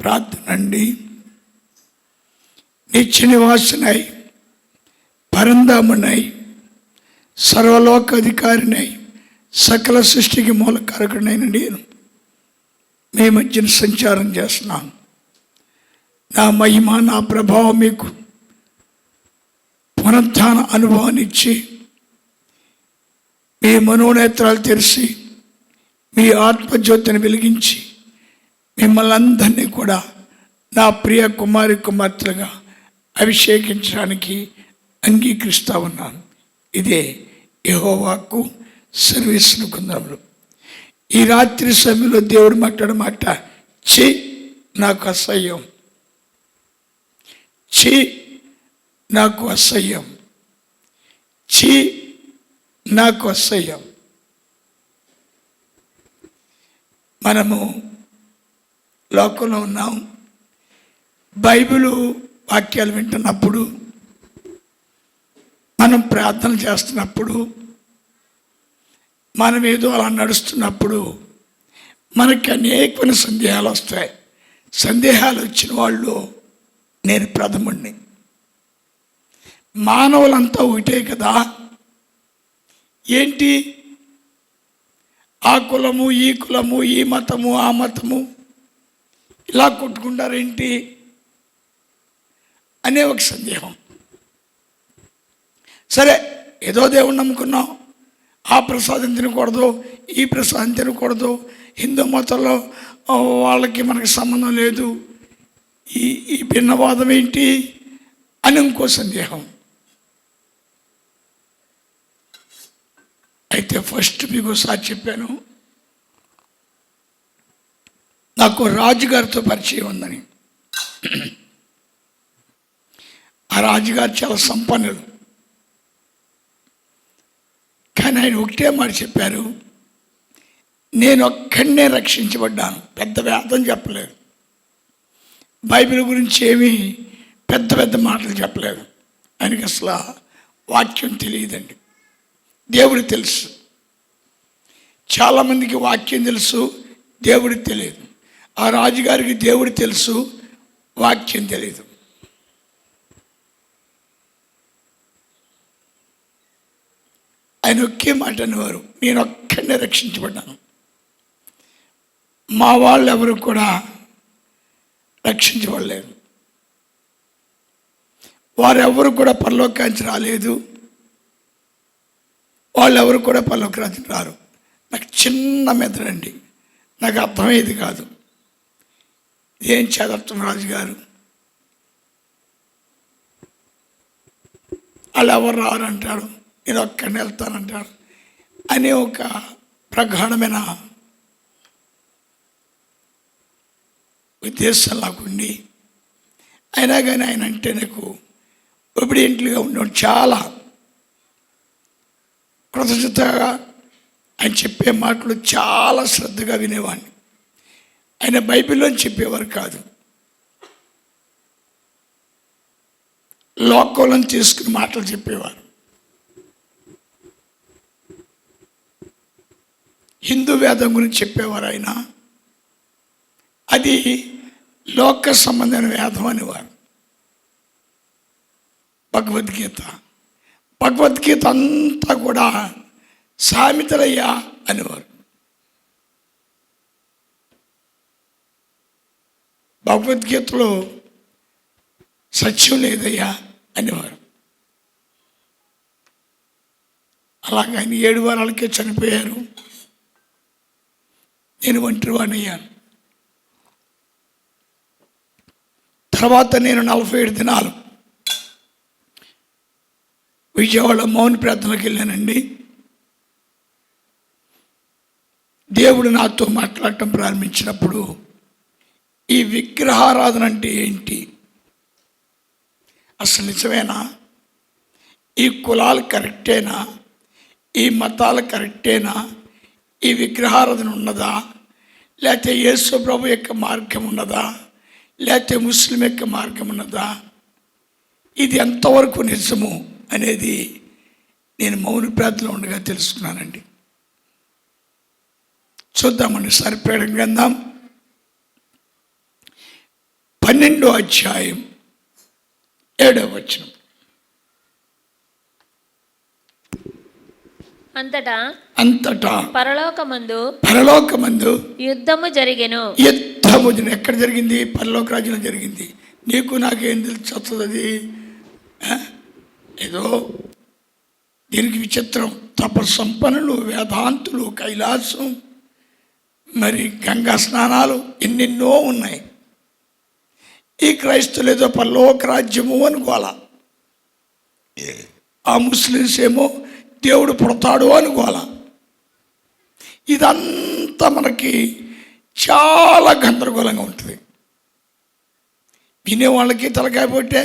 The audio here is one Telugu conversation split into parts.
ప్రార్థనండి. నిత్య నివాసునై, పరంధామునై, సర్వలోకాధికారినై, సకల సృష్టికి మూలకారకుడైన నేను మీ మధ్యన సంచారం చేస్తున్నాను. నా మహిమ, నా ప్రభావం మీకు పునరుత్థాన అనుభవాన్ని ఇచ్చి, మీ మనోనేత్రాలు తెరిచి, మీ ఆత్మజ్యోతిని వెలిగించి, మిమ్మల్ని అందరినీ కూడా నా ప్రియ కుమారి కుమార్తెలుగా అభిషేకించడానికి అంగీకరిస్తూ ఉన్నాను. ఇదే యెహోవాకు సర్వీసును కుందములు. ఈ రాత్రి సమయంలో దేవుడు మాట్లాడమాట, ఛీ నాకు అసహ్యం, ఛీ నాకు అసహ్యం, ఛీ నాకు అసహ్యం. మనము లోకంలో ఉన్నాం. బైబిలు వాక్యాలు వింటున్నప్పుడు, మనం ప్రార్థన చేస్తున్నప్పుడు, మనం ఏదో అలా నడుస్తున్నప్పుడు మనకి అనేకమైన సందేహాలు వస్తాయి. సందేహాలు వచ్చిన వాళ్ళు నేను ప్రథముడిని. మానవులంతా ఒకటే కదా, ఏంటి ఆ కులము, ఈ కులము, ఈ మతము, ఆ మతము ఇలా కొట్టుకుంటారేంటి అనే ఒక సందేహం. సరే, ఏదో దేవుణ్ణి నమ్ముకున్నాం, ఆ ప్రసాదం తినకూడదు, ఈ ప్రసాదం తినకూడదు, హిందూ మతంలో వాళ్ళకి మనకి సంబంధం లేదు, ఈ భిన్నవాదం ఏంటి అని ఇంకో సందేహం. అయితే ఫస్ట్ మీకు ఒకసారి చెప్పాను, నాకు రాజుగారితో పరిచయం ఉందని. ఆ రాజుగారు చాలా సంపన్నుడు. కానీ ఆయన ఒకటే మాట చెప్పారు, నేను ఒక్కడనే రక్షించబడ్డాను. పెద్ద వేదం చెప్పలేదు, బైబిల్ గురించి ఏమీ పెద్ద పెద్ద మాటలు చెప్పలేదు. ఆయనకి అసలు వాక్యం తెలియదండి. దేవుడు తెలుసు. చాలామందికి వాక్యం తెలుసు, దేవుడికి తెలియదు. ఆ రాజుగారికి దేవుడు తెలుసు, వాక్యం తెలియదు. ఆయన ఒకే మాట అనేవారు, నేను ఒక్కడనే రక్షించబడ్డాను, మా వాళ్ళు ఎవరు కూడా రక్షించబడలేదు, వారెవరు కూడా పరలోకానికి రాలేదు, వాళ్ళెవరు కూడా పరలోకానికి రారు. నాకు చిన్న మెదడండి, నాకు అర్థమయ్యేది కాదు. ఏం చదువుతున్న రాజుగారు, వాళ్ళు ఎవరు రారు అంటాడు, నేను ఒక్కడిని వెళ్తానంటాడు అనే ఒక ప్రగాఢమైన ఉద్దేశం నాకుండి, అయినా కానీ ఆయన అంటే నాకు ఒబిడియంట్గా ఉండేవాడు. చాలా కృతజ్ఞతగా ఆయన చెప్పే మాటలు చాలా శ్రద్ధగా వినేవాడిని. ఆయన బైబిల్లో చెప్పేవారు కాదు, లోకంలో తీసుకుని మాటలు చెప్పేవారు. హిందూ వేదం గురించి చెప్పేవారు ఆయన, అది లోక సంబంధమైన వేదం అనేవారు. భగవద్గీత అంతా కూడా సామెతలయ్యా అనేవారు. భగవద్గీతలో సత్యం లేదయ్యా అనేవారు. అలాగే ఆయన 7 వారాలకే చనిపోయారు. నేను ఒంటరివాడిని అయ్యాను. తర్వాత నేను 47 దినాలు విజయవాడ మౌన ప్రార్థనకి వెళ్ళానండి. దేవుడు నాతో మాట్లాడటం ప్రారంభించినప్పుడు, ఈ విగ్రహారాధన అంటే ఏంటి, అసలు నిజమేనా, ఈ కులాలు కరెక్టేనా, ఈ మతాలు కరెక్టేనా, ఈ విగ్రహారాధన ఉన్నదా, లేకపోతే యేసు ప్రభు యొక్క మార్గం ఉన్నదా, లేకపోతే ముస్లిం యొక్క మార్గం ఉన్నదా, ఇది ఎంతవరకు నిజము అనేది నేను మౌన ప్రార్థనలో ఉండగా తెలుసుకున్నానండి. చూద్దామండి, సరిపేయడం గ్రంథం 12వ అధ్యాయం 7వ వచనం. అంతటా పరలోకమందు యుద్ధము జరిగెను. ఎక్కడ జరిగింది? పరలోక రాజ్యంలో జరిగింది. నీకు నాకేం తెలుస్తుంది? అది ఏదో దీనికి విచిత్రం. తపస్సంపన్నులు, వేదాంతులు, కైలాసం, మరి గంగా స్నానాలు ఎన్నెన్నో ఉన్నాయి. ఈ క్రైస్తవులు ఏదో పరలోక రాజ్యము అనుకోవాలా, ఆ ముస్లిమ్స్ ఏమో దేవుడు పుడతాడు అనుకోవాలా. ఇదంతా మనకి చాలా గందరగోళంగా ఉంటుంది. వినేవాళ్ళకి తలకాయ పొట్టే,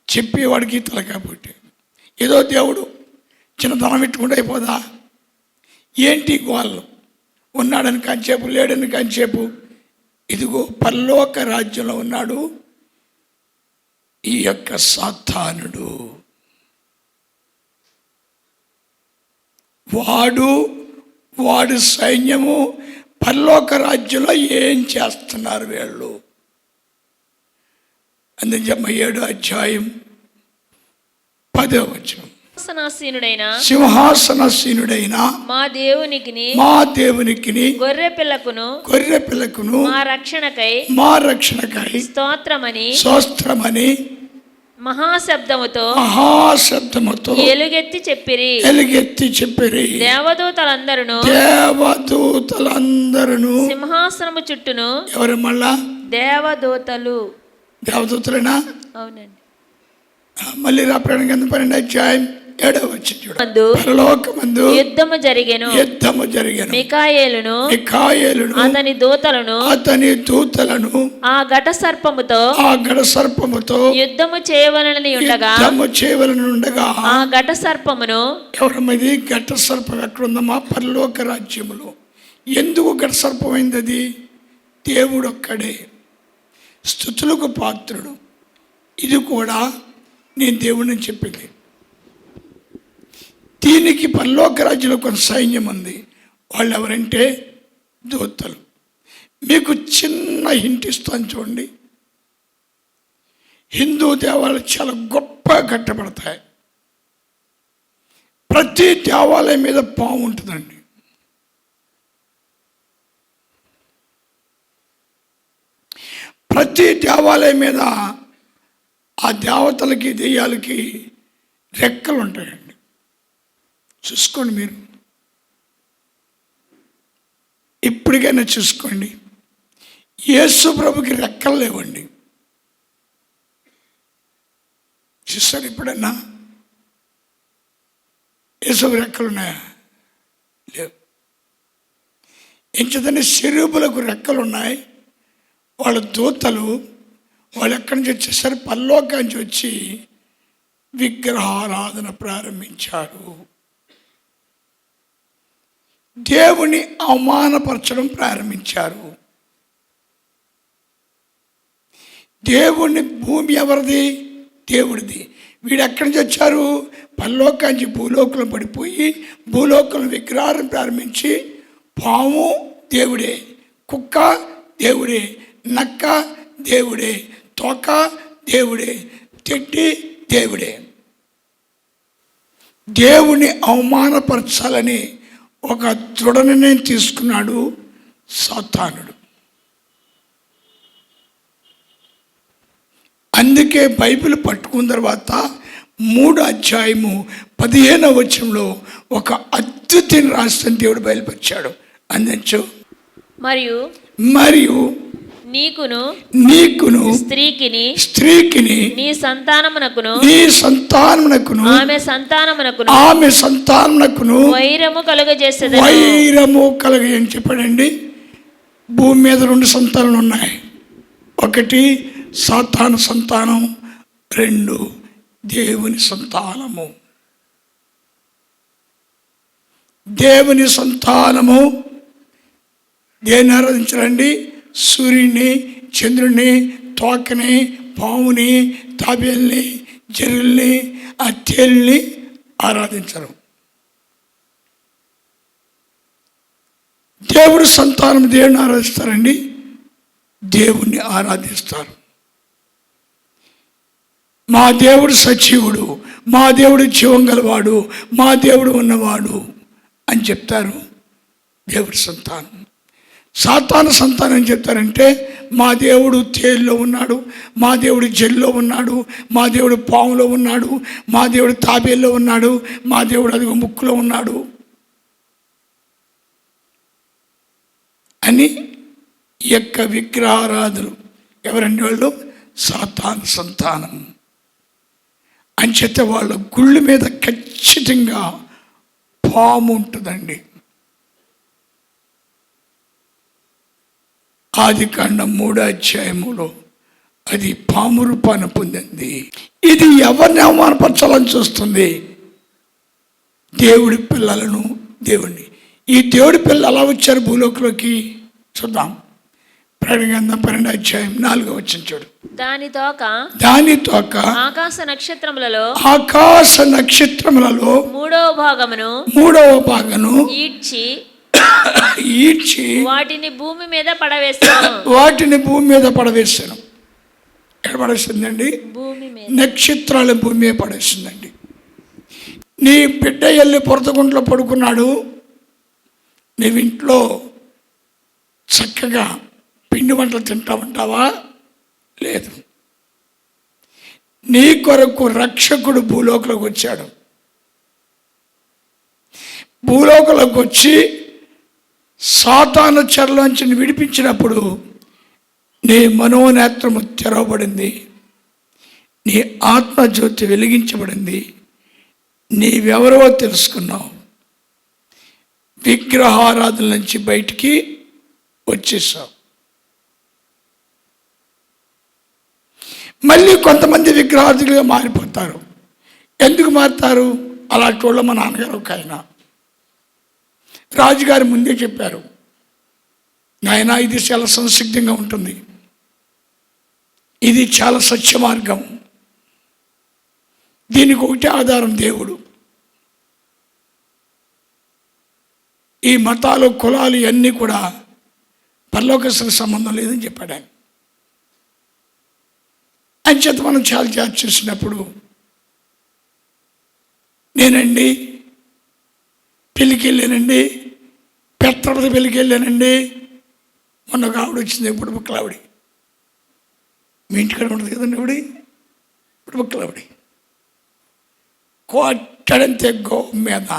చెప్పేవాడికి తలకాయ పొట్టే. ఏదో దేవుడు చిన్నతనం పెట్టుకుంటే అయిపోదా? ఏంటి వాళ్ళు ఉన్నాడని కంచేపు, లేడని కంచేపు. ఇదిగో పరలోక రాజ్యంలో ఉన్నాడు ఈ యొక్క సాతానుడు. వాడు సైన్యము పరలోక రాజ్యంలో ఏం చేస్తున్నారు వీళ్ళు? అందుకే 7వ అధ్యాయం 10వ వచనం. సింహాసనసీనుడైన మా దేవునికి గొర్రె పిల్లకును మా రక్షణకై స్తోత్రమని మహాశబ్దముతో ఎలుగెత్తి చెప్పిరి. దేవదూతలందరూ సింహాసనము చుట్టూను. ఎవరు మళ్ళా? దేవదూతలేనా? అవునండి. మళ్ళీ రాప్రాణ గ్రంథం 12వ అధ్యాయం 7వ వచనం. పరలోకమందు యుద్ధము జరిగెను. మికాయేలును అతని దూతలను ఆ ఘట సర్పముతో యుద్ధము చేయవలనని ఉండగా ఆ ఘట సర్పమును. ఎవరమ్మది ఘట సర్పం? ఎక్కడ ఉందమ్మా? పరలోక రాజ్యములో. ఎందుకు ఘట సర్పమైంది? అది దేవుడు ఒక్కడే, స్తుతులకు పాత్రుడు. ఇది కూడా నేను దేవుడిని చెప్పింది. దీనికి పరలోక రాజ్యంలో కొంత సైన్యం ఉంది. వాళ్ళు ఎవరంటే దూతలు. మీకు చిన్న హింట్ ఇస్తాను చూడండి. హిందూ దేవాలయాలు చాలా గొప్పగా కట్టబడతాయి. ప్రతి దేవాలయం మీద పాము ఉంటుందండి. ప్రతి దేవాలయం మీద ఆ దేవతలకి, దెయ్యాలకి రెక్కలు ఉంటాయండి. చూసుకోండి, మీరు ఇప్పటికైనా చూసుకోండి. యేసు ప్రభుకి రెక్కలు లేవండి. చూస్తారు ఎప్పుడన్నా? యేసు రెక్కలు ఉన్నాయా? లేవు. ఏం చేద్దండి? శరూబులకు రెక్కలు ఉన్నాయి. వాళ్ళ దూతలు వాళ్ళు ఎక్కడి నుంచి వచ్చేసరి పరలోకం నుంచి వచ్చి విగ్రహారాధన ప్రారంభించారు. దేవుని అవమానపరచడం ప్రారంభించారు. దేవుని భూమి ఎవరిది? దేవుడిది. వీడు ఎక్కడి నుంచి వచ్చారు? పరలోకానికి భూలోకంలో పడిపోయి భూలోకంలో విగ్రహాలను ప్రారంభించి, పాము దేవుడే, కుక్క దేవుడే, నక్క దేవుడే, తోక దేవుడే, తెడ్డి దేవుడే. దేవుని అవమానపరచాలని ఒక దృఢ నిర్ణయం తీసుకున్నాడు సాతానుడు. అందుకే బైబిల్ పట్టుకున్న తర్వాత 3వ అధ్యాయము 15వ వచనంలో ఒక అద్భుతం రాసిన దేవుడు బయలుపరిచాడు. అందించు. మరియు నీకును స్త్రీకిని నీ సంతానమునకును ఆమె సంతానమునకును వైరము కలుగజేయని చెప్పాడండి. భూమి మీద 2 సంతానాలు ఉన్నాయి. ఒకటి సాతాను సంతానం, 2 దేవుని సంతానము. దేవుని సంతానము దేన్ని ఆరాధించాలండి? సూర్యుని, చంద్రుని, తోకని, పాముని, తాబేల్ని, జరుల్ని, ఆ తేలిని ఆరాధించరు. దేవుడు సంతానం దేవుని ఆరాధిస్తారండి. దేవుణ్ణి ఆరాధిస్తారు. మా దేవుడు సజీవుడు, మా దేవుడు జీవం గలవాడు, మా దేవుడు ఉన్నవాడు అని చెప్తారు దేవుడి సంతానం. సాతాను సంతానం ఏం చెప్తారంటే మా దేవుడు తేలులో ఉన్నాడు, మా దేవుడు జెల్లో ఉన్నాడు, మా దేవుడు పాములో ఉన్నాడు, మా దేవుడు తాబేల్లో ఉన్నాడు, మా దేవుడు అదిగో ముక్కులో ఉన్నాడు అని ఈ యొక్క విగ్రహారాధులు ఎవరండి వాళ్ళు? సాతాను సంతానం. అంచేత వాళ్ళ గుళ్ళ మీద ఖచ్చితంగా పాము ఉంటుందండి. ఆదికాండం 3వ అధ్యాయములో అది పాము రూపాన్ని పొందింది. ఇది ఎవరిని అవమానపరచాలని చూస్తుంది? దేవుడి పిల్లలను. దేవుణ్ణి. ఈ దేవుడి పిల్లలు ఎలా వచ్చారు భూలోకంలోకి చూద్దాం. ప్రకటన 12వ అధ్యాయం 4వ వచనం చూడు. దాని తోక ఆకాశ నక్షత్రములలో మూడవ భాగమును ఈడ్చి వాటిని భూమి మీద పడవేశాను. ఎక్కడ పడేసిందండి? భూమి మీద. నక్షత్రాలు భూమి మీద పడేసిందండి. నీ బిడ్డ వెళ్ళి పొరతగుంట్లో పడుకున్నాడు, నీవింట్లో చక్కగా పిండి వంటలు తింటా ఉంటావా? లేదు. నీ కొరకు రక్షకుడు భూలోకంలోకి వచ్చాడు. భూలోకంలోకి వచ్చి సాతాను చెరలోంచి విడిపించినప్పుడు నీ మనోనేత్రము తెరవబడింది, నీ ఆత్మజ్యోతి వెలిగించబడింది, నీవెవరో తెలుసుకున్నావు. విగ్రహారాధన నుంచి బయటికి వచ్చేసావు. మళ్ళీ కొంతమంది విగ్రహార్థులుగా మారిపోతారు. ఎందుకు మారుతారు? అలాంటి వాళ్ళు మా నాన్నగారు ఒక ఆయన రాజుగారి ముందే చెప్పారు, నాయన ఇది చాలా సంసిగ్ధంగా ఉంటుంది, ఇది చాలా సత్య మార్గం, దీనికి ఒకటే ఆధారం దేవుడు. ఈ మతాలు కులాలు ఇవన్నీ కూడా పరలోకస్తులకు సంబంధం లేదని చెప్పాడు ఆయన. అంచేత మనం చాలా జాతి చూసినప్పుడు నేనండి పెళ్ళికి వెళ్ళానండి, పెత్తపతి పెళ్ళికి వెళ్ళానండి, మొన్న ఒక ఆవిడ వచ్చింది, ఇప్పుడు బుక్కలావిడి. మీ ఇంటికాడ ఉండదు కదండి ఆవిడ, ఇప్పుడు బుక్కలావిడి. కొట్టడంతే గోబ మీద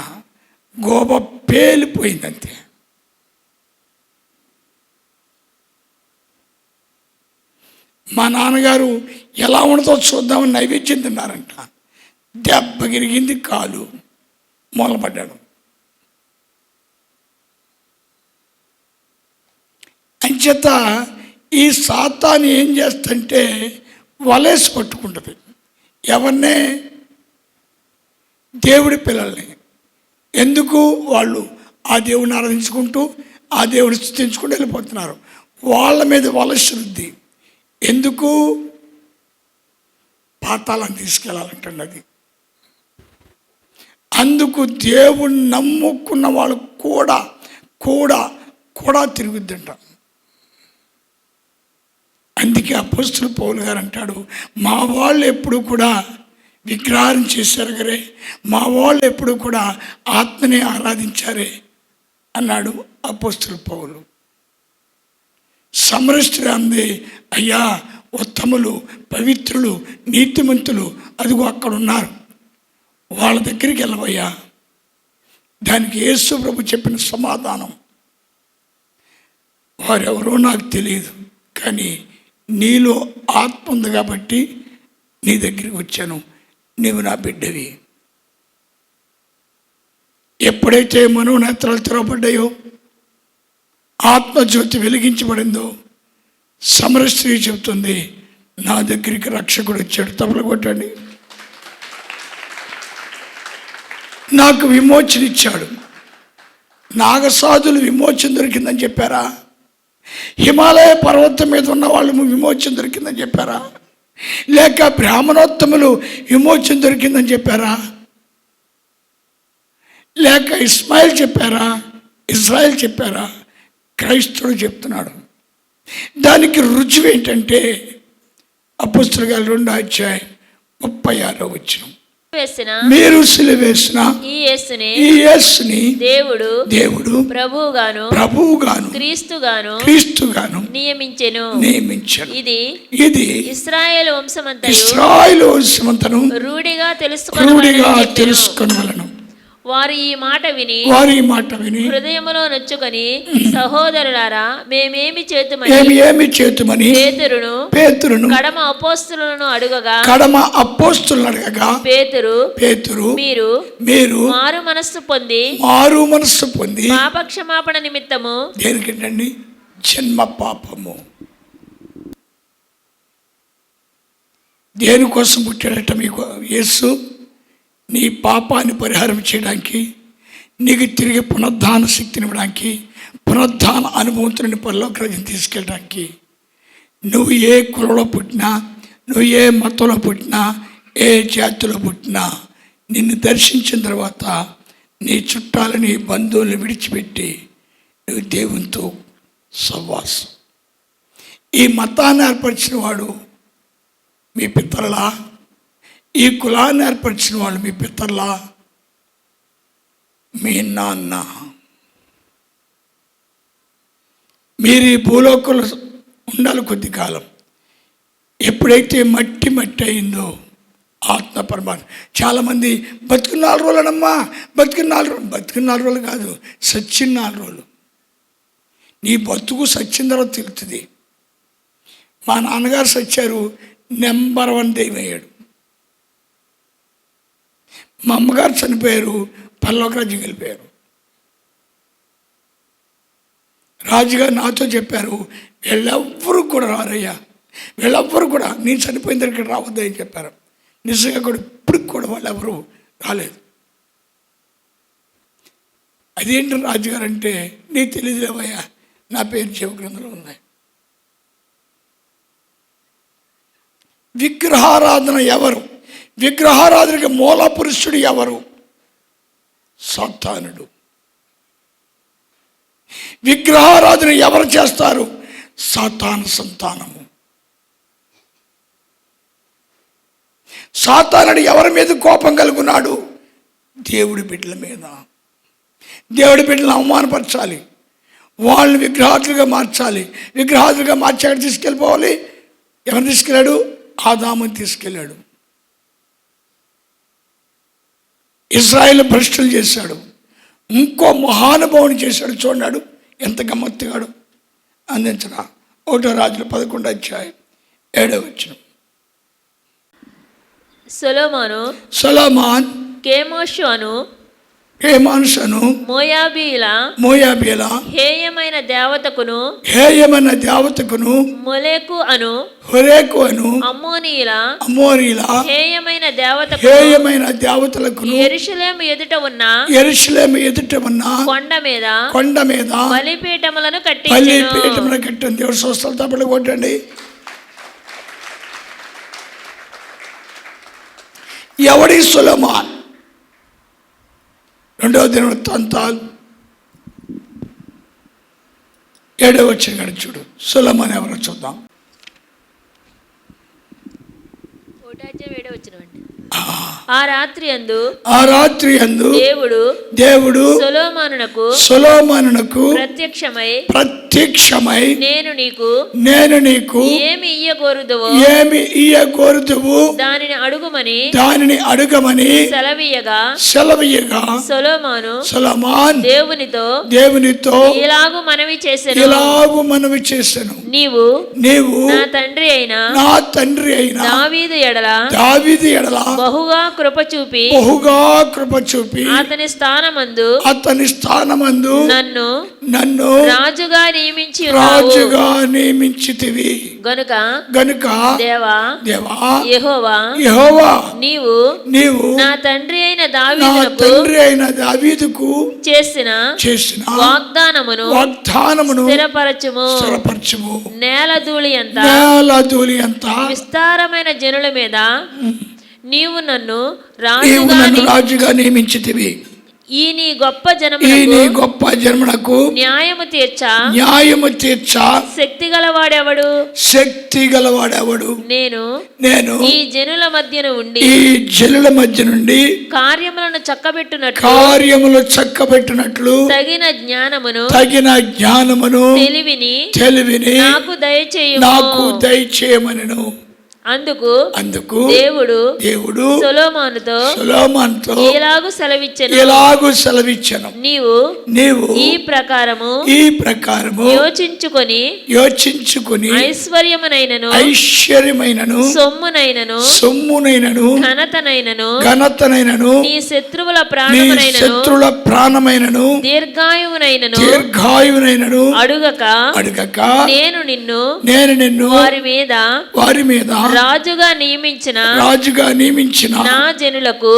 గోబ పేలిపోయిందంతే. మా నాన్నగారు ఎలా ఉండదో చూద్దామని నైవేద్యం తిన్నారంట. దెబ్బ గిరిగింది, కాలు మూలపడ్డాడు. అంచేత ఈ సాతాను ఏం చేస్తుంటే వలేసి పట్టుకుంటుంది ఎవరినే? దేవుడి పిల్లల్ని. ఎందుకు? వాళ్ళు ఆ దేవుడిని ఆరాధించుకుంటూ ఆ దేవుడిని స్తుతించుకుంటూ వెళ్ళిపోతున్నారు. వాళ్ళ మీద వలసరుద్ది. ఎందుకు? పాతాళాన్ని తీసుకెళ్ళాలంటండి అది. అందుకు దేవుణ్ణి నమ్ముకున్న వాళ్ళు కూడా కూడా కూడా తిరుగుద్దంట. అందుకే అపోస్తలుడు పౌలు గారు అంటాడు, మా వాళ్ళు ఎప్పుడు కూడా విగ్రహారం చేశారు గరే, మా వాళ్ళు ఎప్పుడు కూడా ఆత్మని ఆరాధించారే అన్నాడు అపోస్తలుడు పౌలు. సమరస్తులు అంది, అయ్యా ఉత్తములు, పవిత్రులు, నీతిమంతులు అదిగో అక్కడ ఉన్నారు, వాళ్ళ దగ్గరికి వెళ్ళవయ్యా. దానికి యేసు ప్రభు చెప్పిన సమాధానం, వారెవరో నాకు తెలియదు, కానీ నీలో ఆత్మ ఉంది కాబట్టి నీ దగ్గరికి వచ్చాను, నీవు నా బిడ్డవి. ఎప్పుడైతే మనోనేత్రాలు తెరవబడ్డాయో, ఆత్మజ్యోతి వెలిగించబడిందో, సమరస్త్రీ చెబుతుంది, నా దగ్గరికి రక్షకుడు వచ్చాడు. తపలు కొట్టండి. నాకు విమోచన ఇచ్చాడు. నాగసాధులు విమోచన దొరికిందని చెప్పారా? హిమాలయ పర్వతం మీద ఉన్న వాళ్ళు విమోచన దొరికిందని చెప్పారా? లేక బ్రాహ్మణోత్తములు విమోచన దొరికిందని చెప్పారా? లేక ఇస్మాయిల్ చెప్పారా? ఇజ్రాయెల్ చెప్పారా? క్రైస్తవుడు చెప్తున్నాడు. దానికి రుజువు ఏంటంటే అపోస్తలుల 2వ అధ్యాయం 36వ వచనం. వేసిన మీరు సిలువేసిన ఈ యేసుని దేవుడు ప్రభువుగాను క్రీస్తుగాను నియమించెను. ఇది ఇశ్రాయేలు వంశమంతను రూఢిగా తెలుసుకొనవలెను. వారు ఈ మాట విని హృదయములో నొచ్చుకొని, సహోదరులారా, మేమేమి చేతుమని పేతురును కడమ అపోస్తలులను అడుగగా పేతురు మీరు మారు మనస్సు పొంది పాపక్షమాపణ నిమిత్తము. దేనికంటండి? జన్మ పాపము. దేనికోసం పుట్టాడట మీకు యేసు? నీ పాపాన్ని పరిహారం చేయడానికి, నీకు తిరిగి పునరుద్ధాన శక్తిని ఇవ్వడానికి, పునరుద్ధాన అనుభవంతుని పరలోక రాజ్యం తీసుకెళ్ళడానికి. నువ్వు ఏ కులంలో పుట్టినా, నువ్వు ఏ మతంలో పుట్టినా, ఏ జాతిలో పుట్టినా, నిన్ను దర్శించిన తర్వాత నీ చుట్టాలని, బంధువులను విడిచిపెట్టి నువ్వు దేవునితో సహవాసం. ఈ మతాన్ని ఏర్పరిచిన వాడు మీ పితరులా? ఈ కులాన్ని ఏర్పరిచిన వాళ్ళు మీ పితరులా? మీ నాన్న. మీరు ఈ భూలోకంలో ఉండాలి కొద్ది కాలం. ఎప్పుడైతే మట్టి అయిందో ఆత్మ పరమాత్మ. చాలామంది బతికిన 4 రోజులనమ్మా, బతికిన 4 రోజులు కాదు, సచ్చిన 4 రోజులు. నీ బతుకు సచ్చిన తర్వాత తెలుస్తుంది. మా నాన్నగారు సచ్చారు, నెంబర్ 1 దెయ్యం అయ్యాడు. మా అమ్మగారు చనిపోయారు, పరలోక రాజ్యం వెళ్ళిపోయారు. రాజుగారు నాతో చెప్పారు, వీళ్ళెవ్వరూ కూడా రారయ్యా, వీళ్ళెవ్వరు కూడా నేను చనిపోయిన దగ్గర రావద్దని చెప్పారు. నిజంగా కూడా ఇప్పటికి కూడా వాళ్ళు ఎవరు రాలేదు. అదేంటి రాజుగారు అంటే, నీకు తెలియదులేవయ్యా, నా పేరు జీవగ్రంథంలో ఉన్నాయి. విగ్రహారాధన ఎవరు? విగ్రహారాధనకి మూల పురుషుడు ఎవరు? సాతానుడు. విగ్రహారాధన ఎవరు చేస్తారు? సాతాను సంతానము. సాతానుడు ఎవరి మీద కోపం కలుగున్నాడు? దేవుడి బిడ్డల మీద. దేవుడి బిడ్డలను అవమానపరచాలి, వాళ్ళని విగ్రహాతులుగా మార్చాలి. విగ్రహాతులుగా మార్చి ఎక్కడ తీసుకెళ్ళిపోవాలి? ఎవరు తీసుకెళ్ళాడు? ఆదాముని తీసుకెళ్ళాడు. ఇజ్రాయేల్ భ్రష్టులు చేశాడు. ఇంకో మహానుభావుని చేశాడు. చూడాడు ఎంత గమ్మత్తుగాడు. అందించరా 1 రాజులు 11వ అధ్యాయం 7వ వచనం. సొలొమోను కెమోషు అను మోయాబీల హేయమైన దేవతకును మొలెకు అను అమ్మోనీయుల హేయమైన దేవతలకు యెరూషలేము ఎదుట ఉన్న కొండ మీద బలిపీఠములను కట్టించెను. దేవుడు స్వస్థత తప్పలు కొట్టండి. ఎవడి? సొలొమోను. 2వ దినవృత్తాంతాలు 7వ వచనం చూడు. సొలొమోను ఎవరో చూద్దాం. ఆ రాత్రి యందు దేవుడు సొలొమోనునకు ప్రత్యక్షమై నేను నీకు ఏమి ఇయ్యగోరుదువో దానిని అడుగమని సెలవీయగా సొలొమోను దేవునితో ఇలాగు మనవి చేసెను, నీవు నా తండ్రి అయిన దావీదు ఎడల బహుగా కృప చూపి అతని స్థానమందు నన్ను రాజుగా నియమించితివి గనుక దేవా యెహోవా నీవు నా తండ్రి అయిన దావీదుకు చేసిన వాగ్దానమును స్థిరపరచుము. నేలధూళి అంత విస్తారమైన జనుల మీద నీవు నన్ను రాజుగా నియమించితివి. ఈ నీ గొప్ప ఈ జనమునకు నీ గొప్ప జన్మనకు న్యాయము న్యాయము తీర్చా శక్తి గలవాడెవడు? శక్తి గలవాడెవడు? నేను ఈ జనుల మధ్యన ఉండి ఈ జనుల మధ్య నుండి కార్యములను చక్కబెట్టినట్లు తగిన జ్ఞానమును తెలివిని నాకు దయచేయమనెను. అందుకు దేవుడు సొలొమోనుతో ఇలాగు సెలవిచ్చెను, నీవు ఈ ప్రకారము యోచించుకొని ఐశ్వర్యమైనను సొమ్మునైనను ఘనతనైనను నీ శత్రువుల ప్రాణమైనను దీర్ఘాయువునైనను అడుగక నేను నిన్ను వారి మీద రాజుగా నియమించిన నా జనులకు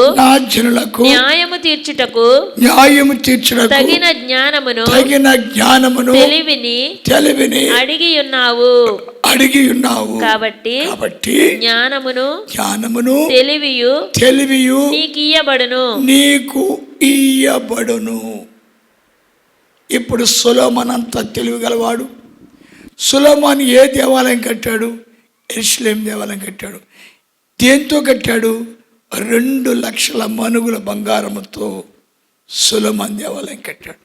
న్యాయము తీర్చుటకు తగిన జ్ఞానమును తెలివిని అడిగి ఉన్నావు కాబట్టి జ్ఞానమును తెలివియు నీకు ఇయ్యబడును. ఇప్పుడు సొలొమోను అంత తెలివి గలవాడు. సొలొమోను ఏ దేవాలయం కట్టాడు? యెరూషలేము దేవాలయం కట్టాడు. దేంతో కట్టాడు? 2 లక్షల మనుగుల బంగారముతో సొలొమోను దేవాలయం కట్టాడు.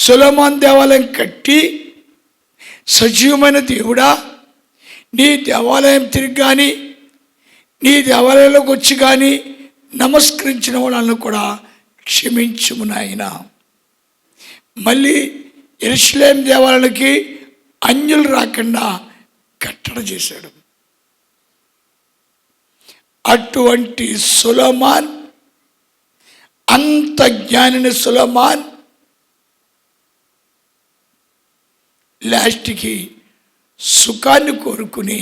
సొలొమోను దేవాలయం కట్టి, సజీవమైన దేవుడా, నీ దేవాలయం తిరిగి కానీ, నీ దేవాలయంలోకి వచ్చి కానీ నమస్కరించిన వాళ్ళను కూడా క్షమించుము నాయన. మళ్ళీ యెరూషలేము దేవాలయానికి అన్యులు రాకుండా కట్టడి చేశాడు. అటువంటి సొలొమోను, అంత జ్ఞానిని సొలొమోను లాస్ట్కి సుఖాన్ని కోరుకుని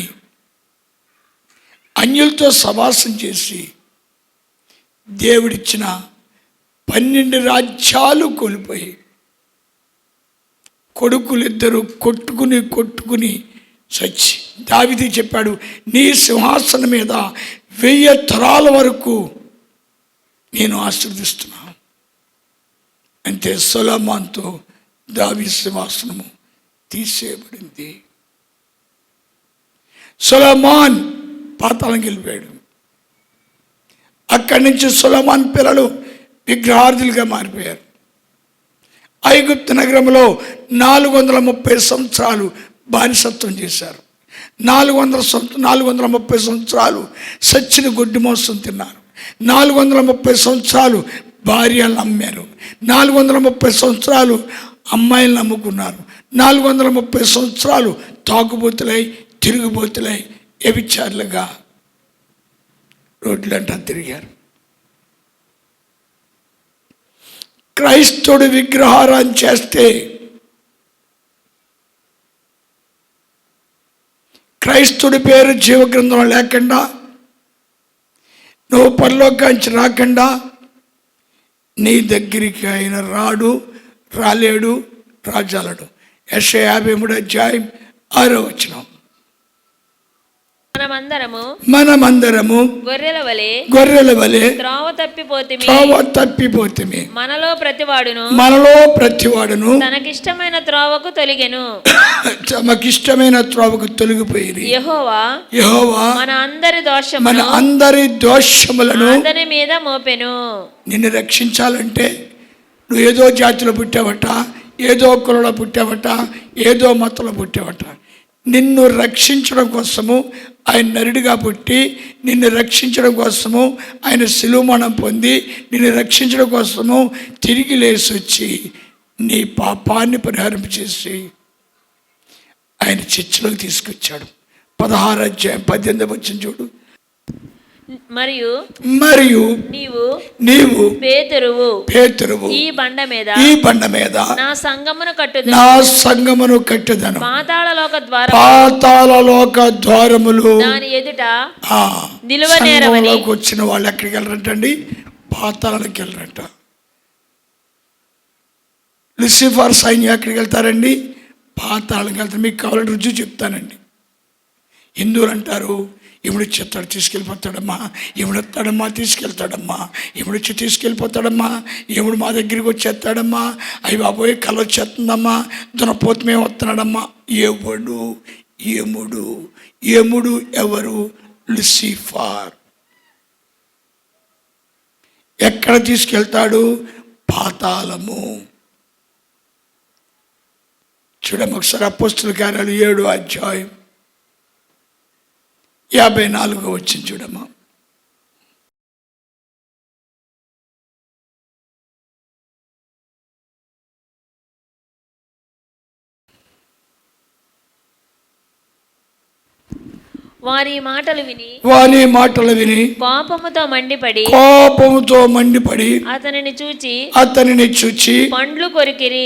అన్యులతో సవాసం చేసి దేవుడిచ్చిన 12 రాజ్యాలు కోల్పోయి కొడుకులిద్దరూ కొట్టుకుని చచ్చి, దావీదు చెప్పాడు, నీ సింహాసనం మీద 1000 తరాల వరకు నేను ఆశీర్వదిస్తున్నాను. అంటే సొలొమోనుతో దావీదు సింహాసనము తీసేయబడింది. సొలొమోను పాతాళంకి వెళ్ళిపోయాడు. అక్కడి నుంచి సొలొమోను పిల్లలు విగ్రహార్థులుగా మారిపోయారు. ఐగుప్తు నగరంలో 430 సంవత్సరాలు బానిసత్వం చేశారు. 430 సంవత్సరాలు సచ్చిన గొడ్డు మాంసం తిన్నారు. 430 సంవత్సరాలు భార్యలను అమ్మారు. 430 సంవత్సరాలు అమ్మాయిలను అమ్ముకున్నారు. 430 సంవత్సరాలు తాగుబోతులై, తిరుగుబోతులై, వ్యభిచారులుగా రోడ్లంటా తిరిగారు. క్రైస్తవుడు విగ్రహారాధన చేస్తే, క్రైస్తవుడి పేరు జీవగ్రంథంలో లేకుండా, నువ్వు పరలోకానికి రాకుండా, నీ దగ్గరికి ఆయన రాలేడు, రాజాలడు. యెషయా 53:6 మనమందరము గొర్రెల వలె త్రోవ తప్పిపోతిమి. మనలో ప్రతివాడును తనకిష్టమైన త్రోవకు తొలగెను. తమకిష్టమైన త్రోవకు తొలగిపోయి యెహోవా మన అందరి దోషములను అతని మీద మోపెను. నిన్ను రక్షించాలంటే నువ్వు ఏదో జాతిలో పుట్టావట, ఏదో కులంలో పుట్టావట, ఏదో మతంలో పుట్టావట. నిన్ను రక్షించడం కోసము ఆయన నరుడిగా పుట్టి, నిన్ను రక్షించడం కోసము ఆయన శిలువమరణం పొంది, నిన్ను రక్షించడం కోసము తిరిగి లేచి వచ్చి నీ పాపాన్ని పరిహారం చేసి ఆయన చర్చిలోకి తీసుకొచ్చాడు. 16:18 చూడు. మరియు నీవు పేతురువు ఈ బండ మీద నా సంగమును కట్టుదను. పాతాళలోక ద్వారములు దాని ఎదుట నిలువనేరవని. వచ్చిన వాళ్ళు ఎక్కడికి వెళ్ళరంటండి? పాతాళానికి వెళ్ళరంట. లూసిఫర్ సైన్యం ఎక్కడికి పాతాళానికి వెళ్తారు. మీకు కావాలంటే రుజువు చెప్తానండి. హిందువులు అంటారు ఇవిడొచ్చేస్తాడు, తీసుకెళ్ళిపోతాడమ్మా, ఇవిడొస్తాడమ్మా, తీసుకెళ్తాడమ్మా, ఇవిడొచ్చి తీసుకెళ్ళిపోతాడమ్మా, ఇవిడు మా దగ్గరికి వచ్చేస్తాడమ్మా, అయ్యి బాబోయే కళ వచ్చేస్తుందమ్మా, దునపోతమే వస్తున్నాడమ్మా. యముడు ఎవరు? లూసిఫర్. ఎక్కడ తీసుకెళ్తాడు? పాతాళము. చూడమ్మ ఒకసారి అపోస్తుల కార్యాలు 7వ అధ్యాయం 54వ వచనం చూడమ్మా. వారి మాటలు విని కోపముతో మండిపడి అతనిని చూచి పండ్లు కొరికిరి.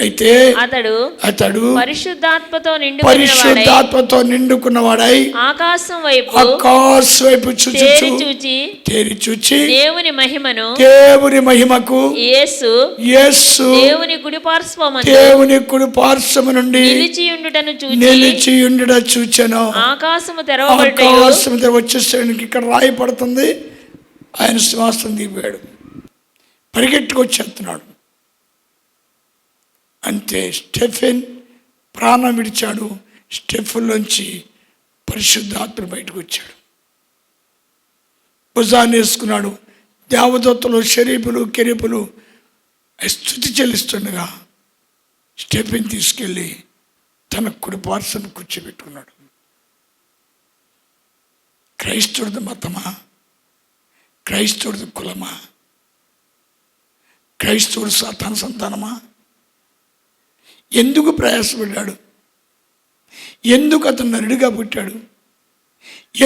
అయితే అతడు పరిశుద్ధాత్మతో నిండుకున్నవాడై ఆకాశం వైపు తేరి చూచి దేవుని మహిమకు యేసు దేవుని కుడిపార్శ్వము నుండి నిలిచియుండుట చూచాను. ఆకాశము వచ్చేసానికి ఇక్కడ రాయపడుతుంది. ఆయన శ్వాసం దిగాడు, పరిగెట్టుకొచ్చేస్తున్నాడు. అంతే, స్టెఫెన్ ప్రాణం విడిచాడు. స్టెఫెన్లోంచి పరిశుద్ధాత్మ బయటకు వచ్చాడు. భుజాన్ని వేసుకున్నాడు. దేవదూతలు, షరీపులు, కెరీపులు స్తుతి చెల్లిస్తుండగా స్టెఫెన్ తీసుకెళ్ళి తన కుడి పార్శ్వను కూర్చోబెట్టుకున్నాడు. క్రైస్తవుడిది మతమా? క్రైస్తవుడిది కులమా? క్రైస్తవుడు సాతాను సంతానమా? ఎందుకు ప్రయాసపడ్డాడు? ఎందుకు అతను నరుడిగా పుట్టాడు?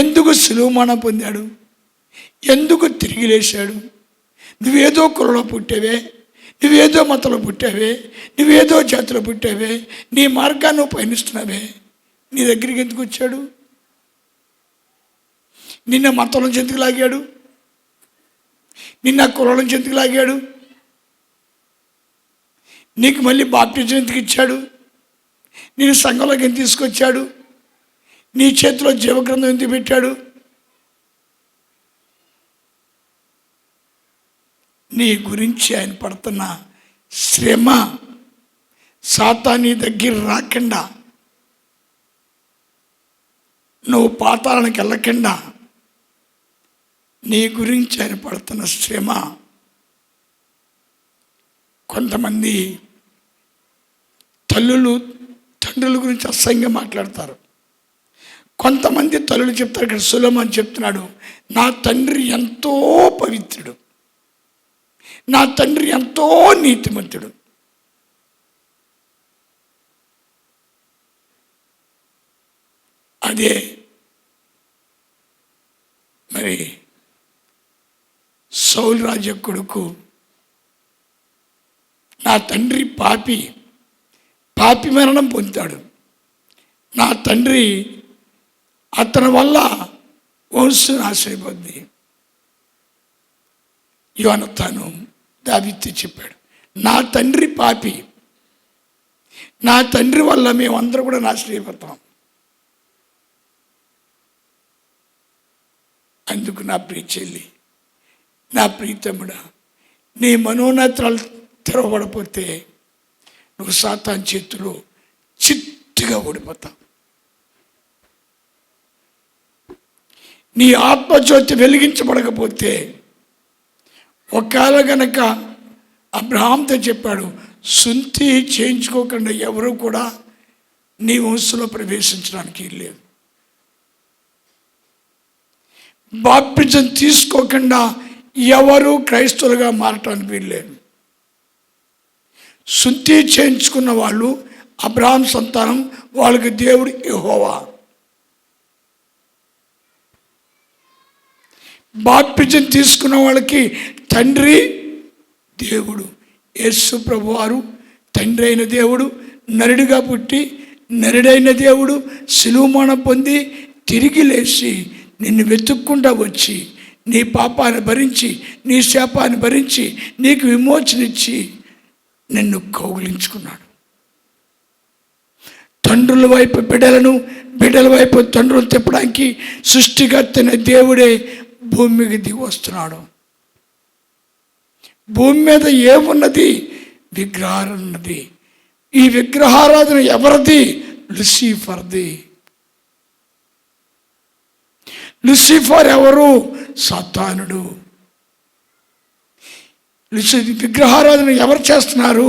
ఎందుకు సులువుమాన పొందాడు? ఎందుకు తిరిగి లేచాడు? నువ్వేదో కులంలో పుట్టావే, నువ్వేదో మతంలో పుట్టావే, నువ్వేదో జాతిలో పుట్టావే, నీ మార్గాన్ని పయనిస్తున్నావే, నీ దగ్గరికి ఎందుకు వచ్చాడు? నిన్న మతం నుంచి ఎందుకు లాగాడు? నిన్న కులం నుంచి ఎందుకు లాగాడు? నీకు మళ్ళీ బాప్టిజం ఎందుకు ఇచ్చాడు? నేను సంఘంలోకి ఎందుకు తీసుకొచ్చాడు? నీ చేతిలో జీవగ్రంథం ఎందుకు పెట్టాడు? నీ గురించి ఆయన పడుతున్న శ్రమ సాతానీ దగ్గర రాకుండా, నువ్వు పాతాళానికి వెళ్ళకుండా నీ గురించి ఆయన పడుతున్న శ్రమ. కొంతమంది తండ్రుల గురించి అసహ్యంగా మాట్లాడతారు. కొంతమంది తల్లులు చెప్తారు. ఇక్కడ సొలొమోను చెప్తున్నాడు, నా తండ్రి ఎంతో పవిత్రుడు, నా తండ్రి ఎంతో నీతిమంతుడు. అదే మరి సౌలు రాజు కొడుకు, నా తండ్రి పాపి మరణం పొందుతాడు, నా తండ్రి అతని వల్ల వంశం నాశనమైపోద్ది. యోనతాను దావీదుతో చెప్పాడు, నా తండ్రి పాపి, నా తండ్రి వల్ల మేమందరూ కూడా నాశనం అయిపోతాం. అందుకు నా ప్రియ చెల్లి, నా ప్రీతముడా, నీ మనోనేత్రాలు తెరవబడిపోతే నువ్వు సాతాను చేతిలో చిత్తుగా ఓడిపోతావు. నీ ఆత్మజ్యోతి వెలిగించబడకపోతే, ఒకవేళ గనక అబ్రహాంతో చెప్పాడు, సుంతి చేయించుకోకుండా ఎవరు కూడా నీ వంశంలో ప్రవేశించడానికి లేదు. బాప్టిజం తీసుకోకుండా ఎవరు క్రైస్తవులుగా మారటానికి వీల్లేదు. సుంతి చేయించుకున్న వాళ్ళు అబ్రహాం సంతానం, వాళ్ళకి దేవుడు యెహోవా. బాప్టిజం తీసుకున్న వాళ్ళకి తండ్రి దేవుడు. యేసు ప్రభు వారు తండ్రి అయిన దేవుడు, నరుడిగా పుట్టి నరుడైన దేవుడు, శిలువ పొంది తిరిగి లేచి నిన్ను వెతుక్కుంటా వచ్చి నీ పాపాన్ని భరించి, నీ శాపాన్ని భరించి, నీకు విమోచన ఇచ్చి నిన్ను కౌగిలించుకున్నాడు. తండ్రుల వైపు బిడ్డలను, బిడ్డల వైపు తండ్రులు తిప్పడానికి సృష్టికర్తైన దేవుడే భూమి మీద దిగి వస్తున్నాడు. భూమి మీద ఏమున్నది? విగ్రహాలు ఉన్నది. ఈ విగ్రహారాధన ఎవరిది? లూసిఫర్ది. లూసిఫర్ ఎవరు? సాతానుడు. విగ్రహారాధన ఎవరు చేస్తున్నారు?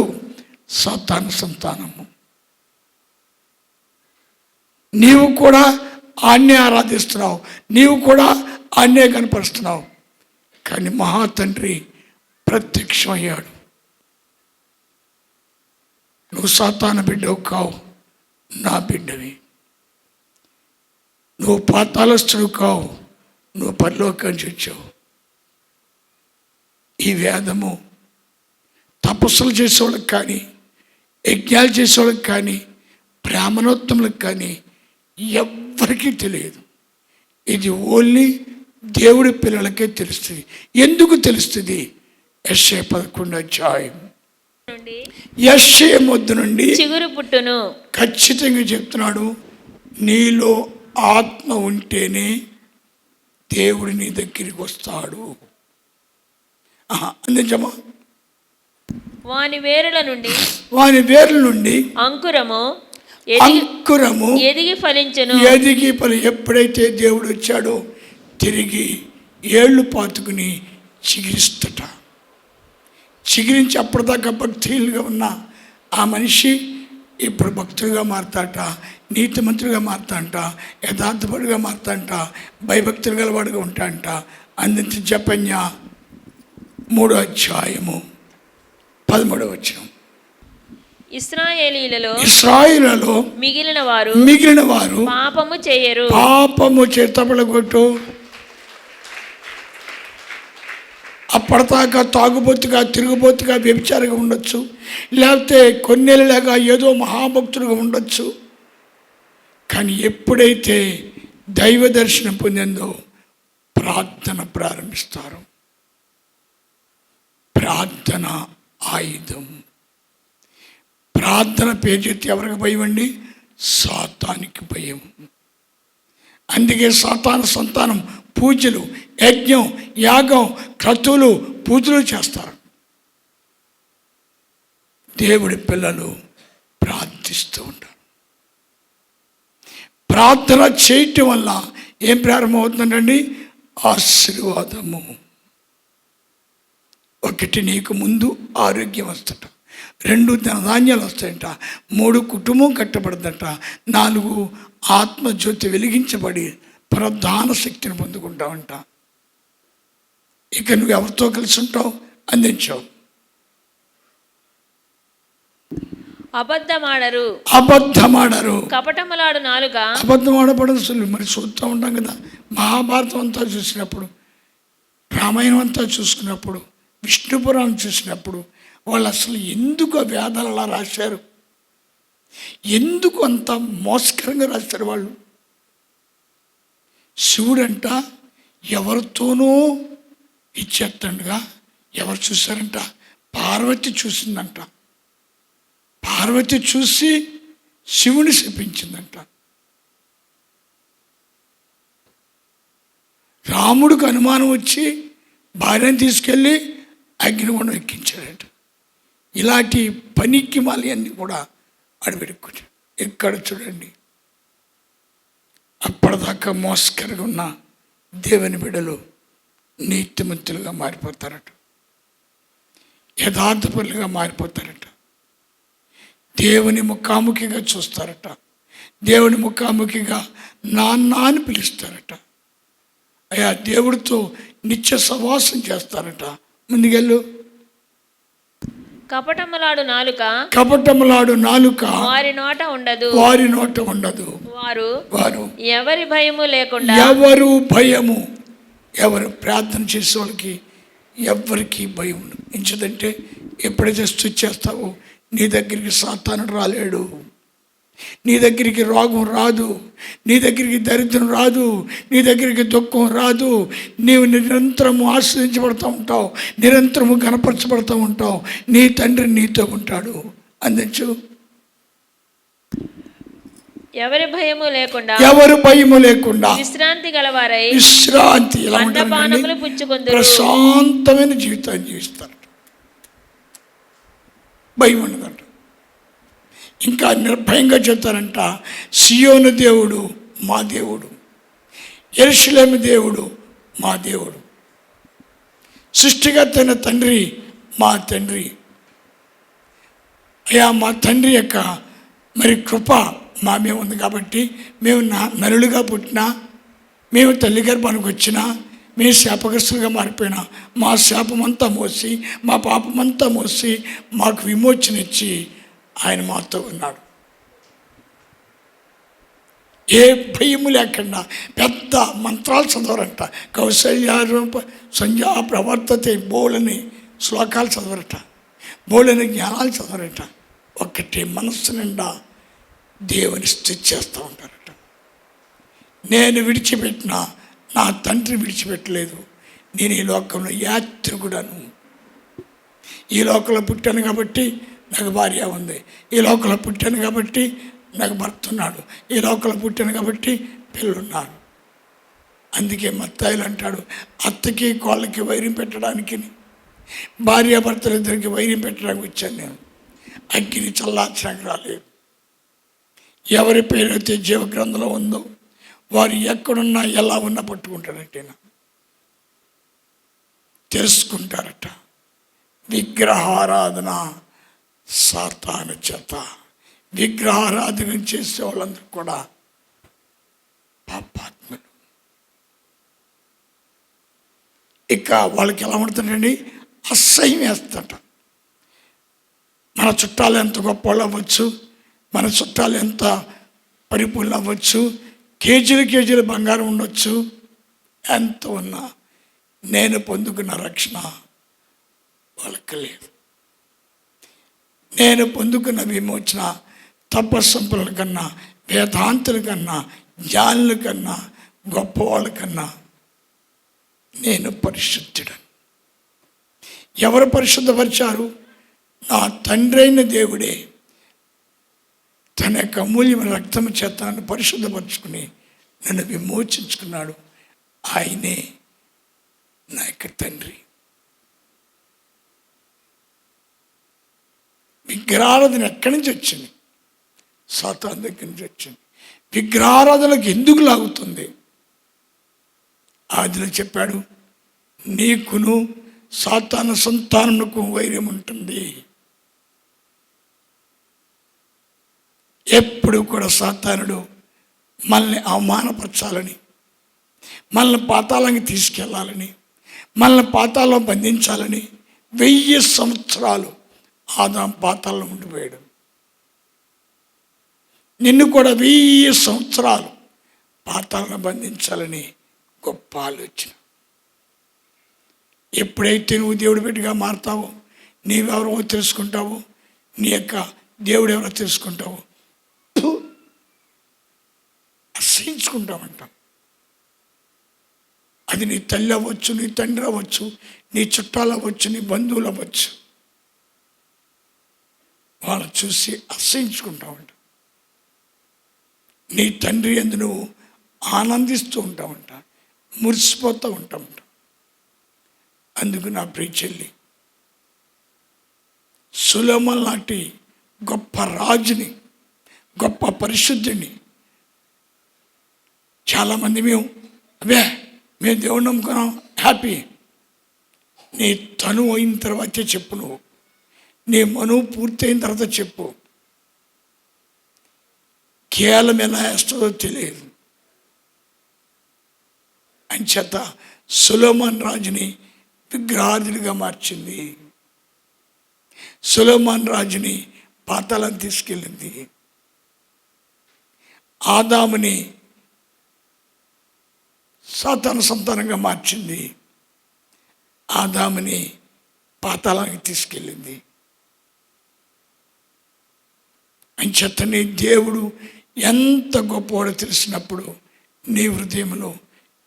సాతాను సంతానము. నీవు కూడా ఆన్నే ఆరాధిస్తున్నావు, నీవు కూడా ఆన్నే కనపరుస్తున్నావు. కానీ మహాతండ్రి ప్రత్యక్షమయ్యాడు. నువ్వు సాతాను బిడ్డవు కావు, నా బిడ్డవి. నువ్వు పాతాళస్తుడు కావు, నువ్వు పరలోకానికి వచ్చావు. ఈ వేదము తపస్సులు చేసేవాళ్ళకి కానీ, యజ్ఞాలు చేసేవాళ్ళకి కానీ, బ్రాహ్మణోత్తములకు కానీ ఎవ్వరికీ తెలియదు. ఇది ఓన్లీ దేవుడి పిల్లలకే తెలుస్తుంది. ఎందుకు తెలుస్తుంది? యెషయా 11 యెషయా మొద్దు నుండి చిగురు పుట్టును. ఖచ్చితంగా చెప్తున్నాడు, నీలో ఆత్మ ఉంటేనే దేవుడు నీ దగ్గరికి వస్తాడు. అందించమ్మా. వాని వేరుల నుండి అంకురము ఎదిగి ఫలించును. ఎప్పుడైతే దేవుడు వచ్చాడో తిరిగి ఏళ్ళు పాతుకుని చిగిరిస్తట. చిగిరించి అప్పటిదాకా భక్తులుగా ఉన్న ఆ మనిషి ఇప్పుడు భక్తులుగా మారుతాట, నీతిమంతులుగా మారుతాంట, యథార్థపడిగా మారుతాంట, భయభక్తులు గలవాడుగా ఉంటాంట. అందించి జపన్య 3:13 ఇశ్రాయేలీలలో మిగిలిన వారు పాపము చేయరు. తపలగొట్టు. అప్పటిదాకా తాగుబోతుగా, తిరుగుబోతుగా, వ్యభిచారిగా ఉండొచ్చు, లేకపోతే కొన్నేళ్ళలాగా ఏదో మహాభక్తులుగా ఉండొచ్చు. కానీ ఎప్పుడైతే దైవ దర్శనం పొందిందో ప్రార్థన ప్రారంభిస్తారు. ప్రార్థన ఆయుధం. ప్రార్థన పేజెత్తి ఎవరికి భయం అండి? సాతానికి భయం. అందుకే సాతాను సంతానం పూజలు, యజ్ఞం, యాగం, క్రతువులు, పూజలు చేస్తారు. దేవుడి పిల్లలు ప్రార్థిస్తూ ఉంటారు. ప్రార్థన చేయటం వల్ల ఏం ప్రారంభమవుతుందండి? ఆశీర్వాదము. 1 నీకు ముందు ఆరోగ్యం వస్తట, 2 ధనధాన్యాలు వస్తాయంట, 3 కుటుంబం కట్టబడదంట, 4 ఆత్మజ్యోతి వెలిగించబడి ప్రధాన శక్తిని పొందుకుంటావంట. ఇక నువ్వు ఎవరితో కలిసి ఉంటావు? అందించావు. అబద్ధమాడరు కపటములాడు నాలుక. అబద్ధమాడబడదు. మరి చూస్తూ ఉంటాం కదా, మహాభారతం అంతా చూసినప్పుడు, రామాయణం అంతా చూసుకున్నప్పుడు, విష్ణు పురాణం చూసినప్పుడు వాళ్ళు అసలు ఎందుకు ఆ వేదాలు అలా రాశారు? ఎందుకు అంత మోసకరంగా రాశారు వాళ్ళు? శివుడంట ఎవరితోనూ ఇచ్చేస్తాడుగా. ఎవరు చూశారంట? పార్వతి చూసిందంట. పార్వతి చూసి శివుని శపించిందంట. రాముడికి అనుమానం వచ్చి భార్యను తీసుకెళ్ళి అగ్నిగుండం ఎక్కించాడట. ఇలాంటి పనికి మాలి అన్నీ కూడా అడవిడుకుంటాడు. ఎక్కడ చూడండి, అప్పటిదాకా మోసకరంగా ఉన్న దేవుని బిడ్డలు నీతిమంతులుగా మారిపోతారట, యథార్థపరులుగా మారిపోతారట, దేవుని ముఖాముఖిగా చూస్తారట, దేవుని ముఖాముఖిగా నాన్న అని పిలుస్తారట, అయ్యా దేవుడితో నిత్య సవాసం చేస్తారట. ముందుకెళ్ళు. కపటములాడు నాలుక వారి నోట ఉండదు. వారు ఎవరి భయము లేకుండా, ఎవరు ప్రార్థన చేసే వాళ్ళకి ఎవరికి భయం ఉండదు. ఎంచదంటే ఎప్పుడైతే స్తుతి చేస్తావో నీ దగ్గరికి సాతానుడు రాలేడు, నీ దగ్గరికి రోగం రాదు, నీ దగ్గరికి దరిద్రం రాదు, నీ దగ్గరికి దుఃఖం రాదు. నీవు నిరంతరము ఆశ్రయించబడుతూ ఉంటావు, నిరంతరము గణపరచబడుతూ ఉంటావు. నీ తండ్రి నీతో ఉంటాడు. అందించు. ఎవరి భయము లేకుండా ఎవరు భయము లేకుండా విశ్రాంతి గలవారై విశ్రాంతి ఎలా ఉంటారండి? అన్నపానములు పుచ్చుకొందురు. ప్రశాంతమైన జీవితాన్ని జీవిస్తారు. భయం ఉండదంట. ఇంకా నిర్భయంగా చెప్తారంట, సియోను దేవుడు మా దేవుడు, యెరూషలేము దేవుడు మా దేవుడు, సృష్టికర్త అయిన తండ్రి మా తండ్రి. అయ్యా, మా తండ్రి యొక్క మరి కృప మా మీద ఉంది కాబట్టి మేము నరులుగా పుట్టినా, మేము తల్లి గర్భానికి వచ్చినా, మేము శాపగ్రస్తులుగా మారిపోయినా మా శాపమంతా మోసి, మా పాపమంతా మోసి మాకు విమోచన ఇచ్చి ఆయన మాతో ఉన్నాడు. ఏ భయము లేకుండా పెద్ద మంత్రాలు చదవరంట. కౌశల్య సంధ్యా ప్రవర్తతే బోలని శ్లోకాలు చదవరట, బోలని జ్ఞానాలు చదవరట. ఒక్కటి మనస్సు నిండా దేవుని స్తుతి చేస్తూ ఉంటారట. నేను విడిచిపెట్టినా నా తండ్రి విడిచిపెట్టలేదు. నేను ఈ లోకంలో యాత్రికుడను. ఈ లోకంలో పుట్టాను కాబట్టి నాకు భార్య ఉంది, ఈ లోకంలో పుట్టాను కాబట్టి నాకు భర్త ఉన్నాడు, ఈ లోకంలో పుట్టాను కాబట్టి పిల్లలున్నారు. అందుకే మత్తాయిలు అంటాడు, అత్తకి కోళ్ళకి వైరం పెట్టడానికి, భార్యాభర్తలిద్దరికి వైరం పెట్టడానికి వచ్చాను నేను, అగ్గిని చల్లార్చడానికి రాలేదు. ఎవరి పేరైతే జీవగ్రంథంలో ఉందో వారు ఎక్కడున్నా ఎలా ఉన్నా పట్టుకుంటారంటే తెలుసుకుంటారట. విగ్రహారాధన సాతాను చేత. విగ్రహారాధన చేసే వాళ్ళందరూ కూడా పాపాత్ములు. ఇక వాళ్ళకి ఎలా ఉంటుందండి? అసహ్యం వేస్తట. మన చుట్టాలు ఎంత గొప్ప వాళ్ళు అవ్వచ్చు, మన చుట్టాలు ఎంత పరిపూర్ణ అవ్వచ్చు, కేజీలు బంగారం ఉండొచ్చు, ఎంత ఉన్నా నేను పొందుకున్న రక్షణ వాళ్ళకి లేదు. నేను పొందుకున్న విమోచన తపస్సంపుల కన్నా, వేదాంతుల కన్నా, జ్ఞానుల కన్నా, గొప్పవాళ్ళ కన్నా నేను పరిశుద్ధుడను. ఎవరు పరిశుద్ధపరిచారు? నా తండ్రి అయిన దేవుడే తన యొక్క అమూల్యమైన రక్తము చేత నన్ను పరిశుద్ధపరుచుకుని నన్ను విమోచించుకున్నాడు. ఆయనే నా యొక్క తండ్రి. విగ్రహారాధన ఎక్కడి నుంచి వచ్చింది? సాతాను దగ్గర నుంచి వచ్చింది. విగ్రహారాధనకు ఎందుకు లాగుతుంది? ఆదిలో చెప్పాడు, నీకును సాతాను సంతానమునకు వైరం ఉంటుంది. ఎప్పుడు కూడా సాతానుడు మనల్ని అవమానపరచాలని, మనల్ని పాతాళానికి తీసుకెళ్ళాలని, మనల్ని పాతాళంలో బంధించాలని 1000 సంవత్సరాలు ఆదాం పాతాళంలో ఉండిపోయాడు. నిన్ను కూడా 1000 సంవత్సరాలు పాతాళంలో బంధించాలని గొప్ప ఆలోచన. ఎప్పుడైతే నువ్వు దేవుడి బిడ్డగా మారుతావో, నీవెవరో తెలుసుకుంటావో, నీ యొక్క దేవుడు ఎవరో తెలుసుకుంటావో, అసహించుకుంటామంటాం. అది నీ తల్లి అవ్వచ్చు, నీ తండ్రి అవ్వచ్చు, నీ చుట్టాలు అవ్వచ్చు, నీ బంధువులు అవ్వచ్చు. వాళ్ళు చూసి అసహించుకుంటామంట. నీ తండ్రి యందు నువ్వు ఆనందిస్తూ ఉంటామంట, మురిసిపోతూ ఉంటామంట. అందుకు నా ప్రియ చెల్లి, సొలొమోను లాంటి గొప్ప రాజుని, గొప్ప పరిశుద్ధుని చాలామంది మేము దేవుడు నమ్ముకున్నాం, హ్యాపీ. నీ తను అయిన తర్వాతే చెప్పు, నువ్వు నీ మనువు పూర్తి అయిన తర్వాత చెప్పు. కేవలం ఎలా వేస్తుందో తెలియదు. అంచేత సొలొమోను రాజుని విగ్రహార్థుడిగా మార్చింది. సొలొమోను రాజుని పాతాళం తీసుకెళ్ళింది. ఆదాముని సాతాను సంతానంగా మార్చింది. ఆదాముని పాతాళానికి తీసుకెళ్ళింది. అంచేత నీ దేవుడు ఎంత గొప్పవాడో తెలిసినప్పుడు నీ హృదయంలో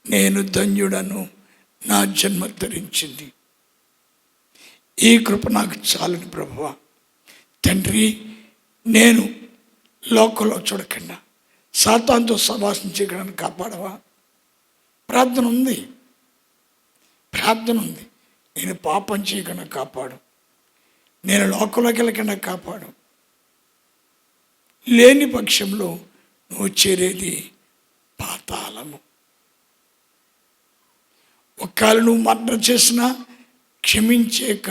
నేను ధన్యుడను, నా జన్మ ధరించింది, ఈ కృప నాకు చాలని ప్రభువా. తండ్రి, నేను లోకంలో చూడకుండా సాతానుతో సహవాసం చేయడానికి కాపాడవా? ప్రార్థన ఉంది, ప్రార్థన ఉంది. నేను పాపం చేయకుండా కాపాడు, నేను లోకంలోకి వెళ్ళకుండా కాపాడు. లేని పక్షంలో నువ్వు చేరేది పాతాళము. ఒకవేళ నువ్వు మర్డర్ చేసినా క్షమించేక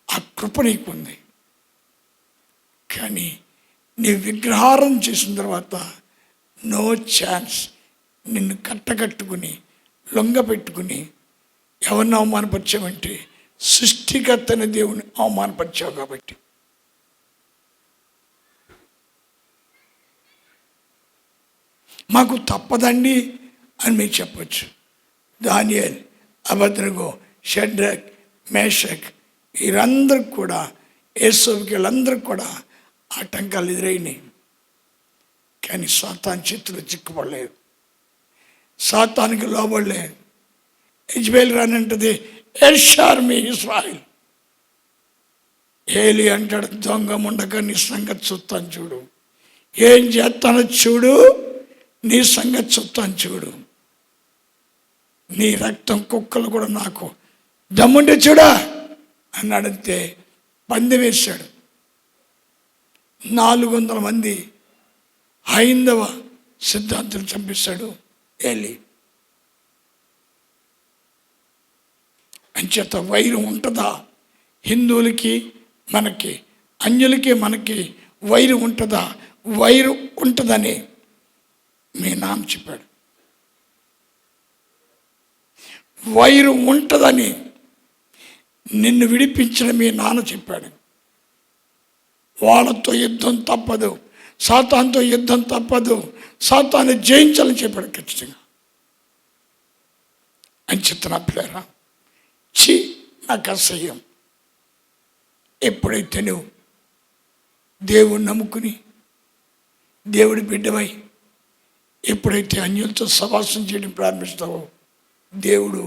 ఆ కృప నీకుంది. కానీ నీ విగ్రహారం చేసిన తర్వాత నో ఛాన్స్. నిన్ను కట్టకట్టుకుని లొంగ పెట్టుకుని ఎవరిని అవమానపరిచావంటే సృష్టికర్తని దేవుని అవమానపరిచావు. కాబట్టి మాకు తప్పదండి అని మీరు చెప్పచ్చు. దానియేల్, అబేద్నెగో, షడ్రక్, మేషక్ వీరందరికి కూడా, యేసుకి వీళ్ళందరికీ కూడా ఆటంకాలు ఎదురైనాయి. కానీ సాతాను చేతులు చిక్కుపడలేదు, సాతానికి లోబడలేదు. ఇజ్రాయేల్ రానంటది ఎల్షార్ మీ ఇస్రాయిల్. ఏలి అంటాడు, దొంగ ముండక నీ సంగతి చూస్తాను చూడు, ఏం చేస్తానో చూడు, నీ సంగతి చూస్తాను చూడు. నీ రక్తం కుక్కలు కూడా నాకు దమ్ముంటే చూడా అన్నాడంతే. పందెం వేశాడు. 400 మంది హైందవ సిద్ధాంతులు చంపేశాడు ఏలి. అంచేత వైరం ఉంటుందా? హిందువులకి మనకి, అన్యులకి మనకి వైరం ఉంటుందా? వైరం ఉంటుందని మీ నాన్న చెప్పాడు. వైరం ఉంటుందని నిన్ను విడిపించిన మీ నాన్న చెప్పాడు. వాళ్ళతో యుద్ధం తప్పదు, సాతానుతో యుద్ధం తప్పదు, సాతాను జయించాలని చెప్పాడు ఖచ్చితంగా. అంచేత నా పిల్లరా, నాకు అసహ్యం. ఎప్పుడైతే నువ్వు దేవుణ్ణి నమ్ముకుని దేవుడి బిడ్డవై ఎప్పుడైతే అన్యులతో సహవాసం చేయడం ప్రారంభిస్తావో దేవుడు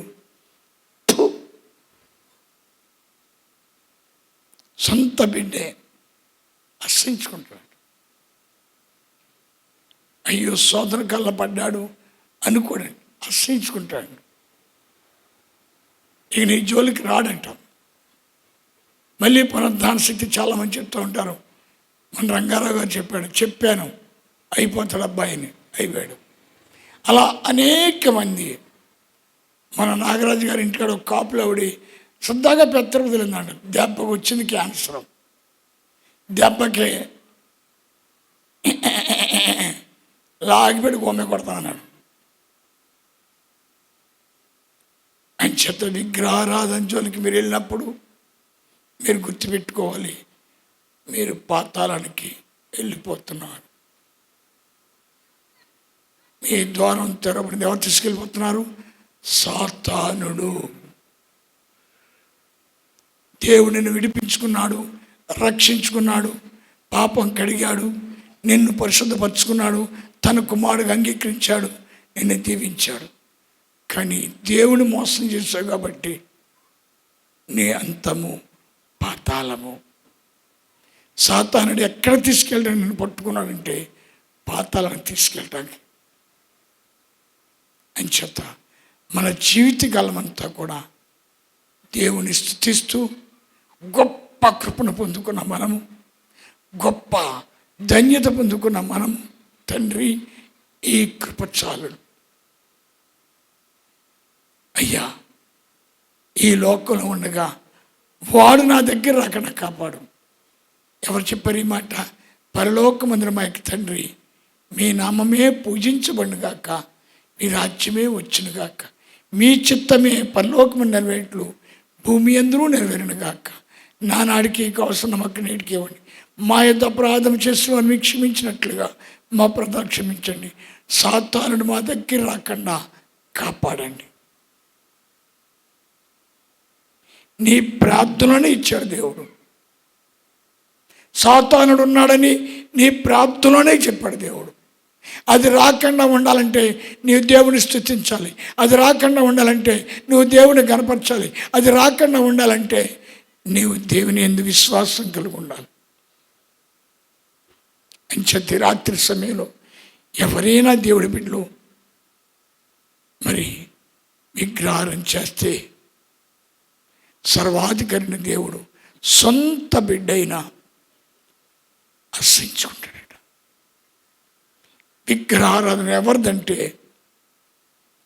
సొంత బిడ్డే అసహించుకుంటాడు. అయ్యో సోదరు కళ్ళ పడ్డాడు అనుకోడండి, అసహించుకుంటాడు. ఇక నీ జోలికి రాడంటాం. మళ్ళీ పునరుద్ధాన శక్తి చాలామంది చెప్తూ ఉంటారు. మన రంగారావు గారు చెప్పాను అయిపోతాడు అబ్బాయిని, అయిపోయాడు. అలా అనేక మంది. మన నాగరాజు గారి ఇంటికాడ ఒక కాపులు ఆవిడి శుద్ధాగా పెత్తరుగుదలిందండి. దెబ్బకు వచ్చింది క్యాన్సర్. దెబ్బకి లాగిపెట్టి గోమె కొడతానన్నాడు. అంచేత విగ్రహారాధన జోలికి మీరు వెళ్ళినప్పుడు మీరు గుర్తుపెట్టుకోవాలి, మీరు పాతాళానికి వెళ్ళిపోతున్నారు. మీ ద్వారం తెరవబడింది. ఎవరు తీసుకెళ్ళిపోతున్నారు? సాతానుడు. దేవుడిని విడిపించుకున్నాడు, రక్షించుకున్నాడు, పాపం కడిగాడు, నిన్ను పరిశుద్ధపరుచుకున్నాడు, తన కుమారుడిగా అంగీకరించాడు, నిన్ను దీవించాడు. కానీ దేవుని మోసం చేశావు కాబట్టి నీ అంతము పాతాళము. సాతానుడు ఎక్కడ తీసుకెళ్ళడానికి నిన్ను పట్టుకున్నాడంటే పాతాళాన్ని తీసుకెళ్ళడానికి. అంచేత మన జీవితకాలం అంతా కూడా దేవుని స్తుతిస్తూ గొప్ప కృపను పొందుకున్న మనము, గొప్ప ధన్యత పొందుకున్న మనం, తండ్రి ఈ కృప చాలును అయ్యా, ఈ లోకంలో ఉండగా వాడు నా దగ్గర రాకుండా కాపాడు. ఎవరు చెప్పారు ఈ మాట? పరలోకమందున మా యొక్క తండ్రి, మీ నామమే పూజించబడునుగాక, మీ రాజ్యమే వచ్చునుగాక, మీ చిత్తమే పరలోకము నెరవేట్లు భూమి అందరూ నెరవేరునుగాక. నానాడికి అవసరం నమ్మకం నేటికి ఇవ్వండి. మా యొద్ద అపరాధం చేసిన వారిని క్షమించినట్లుగా మా అపరాధాలు క్షమించండి. సాతానుడు మా దగ్గర రాకుండా కాపాడండి. నీ ప్రార్థననే ఇచ్చాడు దేవుడు. సాతానుడు ఉన్నాడని నీ ప్రార్థనలోనే చెప్పాడు దేవుడు. అది రాకుండా ఉండాలంటే నీవు దేవుని స్తుతించాలి. అది రాకుండా ఉండాలంటే నువ్వు దేవుని కనపరచాలి. అది రాకుండా ఉండాలంటే నీవు దేవుని యందు విశ్వాసం కలిగి ఉండాలి. అంచేత రాత్రి సమయంలో ఎవరైనా దేవుడి బిడ్డలు మరి విగ్రహారం చేస్తే సర్వాధికారిని దేవుడు సొంత బిడ్డైనా అసహించుకుంటాడట. విగ్రహారాధన ఎవరిదంటే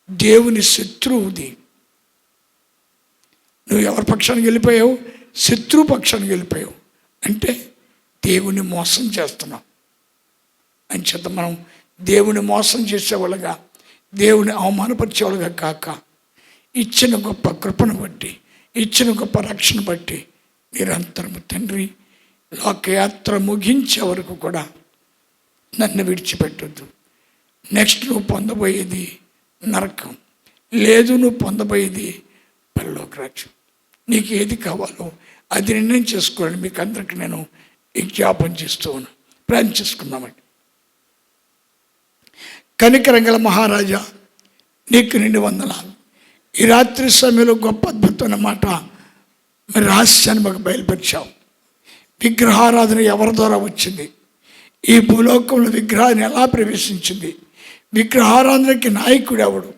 దేవుని శత్రువుది. నువ్వు ఎవరి పక్షానికి వెళ్ళిపోయావు? శత్రు పక్షానికి వెళ్ళిపోయావు. అంటే దేవుని మోసం చేస్తున్నావు. అంచేత మనం దేవుని మోసం చేసేవాళ్ళగా, దేవుని అవమానపరిచేవాళ్ళగా కాక, ఇచ్చిన గొప్ప కృపను బట్టి, ఇచ్చిన గొప్ప రక్షణ బట్టి నిరంతరము తండ్రి లోకయాత్ర ముగించే వరకు కూడా నన్ను విడిచిపెట్టద్దు. నెక్స్ట్ నువ్వు పొందబోయేది నరకం, లేదు నువ్వు పొందబోయేది పరలోక రాజ్యం. నీకు ఏది కావాలో అది నిర్ణయం చేసుకోవాలని మీకు అందరికీ నేను విజ్ఞాపన చేస్తూ ఉన్నాను. ప్రార్థన చేసుకుందామండి. కనికరంగల మహారాజా, నీకు నిండు వందనాలు. ఈ రాత్రి సమయంలో గొప్ప అద్భుతమైన మాట, మరి రహస్యాన్ని మాకు బయలుపరిచావు. విగ్రహారాధన ఎవరి ద్వారా వచ్చింది? ఈ భూలోకంలో విగ్రహాన్ని ఎలా ప్రవేశించింది? విగ్రహారాధనకి నాయకుడు ఎవడు?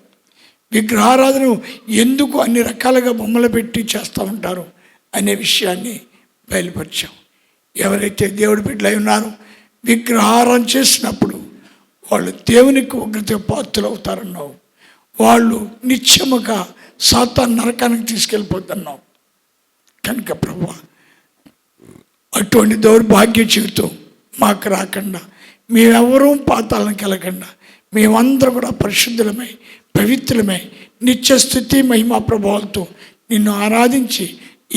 విగ్రహారాధన ఎందుకు అన్ని రకాలుగా బొమ్మలు పెట్టి చేస్తూ ఉంటారు అనే విషయాన్ని బయలుపరిచాం. ఎవరైతే దేవుడి బిడ్డలై ఉన్నారో విగ్రహారాధన చేసినప్పుడు వాళ్ళు దేవునికి ఉగ్రత పాత్రలు అవుతారన్నావు. వాళ్ళు నిత్యముగా సాతాను నరకానికి తీసుకెళ్ళిపోతున్నావు. కనుక ప్రభువా, అటువంటి దౌర్భాగ్య జీవితం మాకు రాకుండా, మేమెవరూ పాతాలను కలగకుండా, మేమందరం కూడా పరిశుద్ధులమై పవిత్రులమై నిత్యస్థితి మహిమా ప్రభావాలతో నిన్ను ఆరాధించి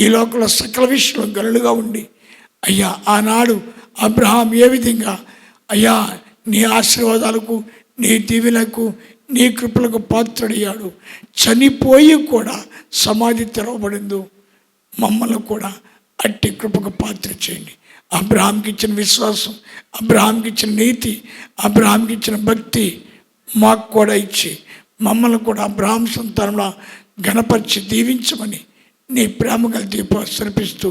ఈ లోకంలో సకల విషయంలో గనులుగా ఉండి, అయ్యా ఆనాడు అబ్రహాం ఏ విధంగా అయ్యా నీ ఆశీర్వాదాలకు, నీ దీవెనలకు, నీ కృపలకు పాత్రుడయ్యాడు, చనిపోయి కూడా సమాధి తెరవబడిందో, మమ్మల్ని కూడా అట్టి కృపకు పాత్ర చేయండి. అబ్రహాంకి ఇచ్చిన విశ్వాసం, అబ్రహాంకి ఇచ్చిన నీతి, అబ్రహాంకి ఇచ్చిన భక్తి మాకు కూడా ఇచ్చి మమ్మల్ని కూడా అబ్రహాం సంతానంలో గణపరిచి దీవించమని నీ ప్రేమ కలిసి ప్రసరిపిస్తూ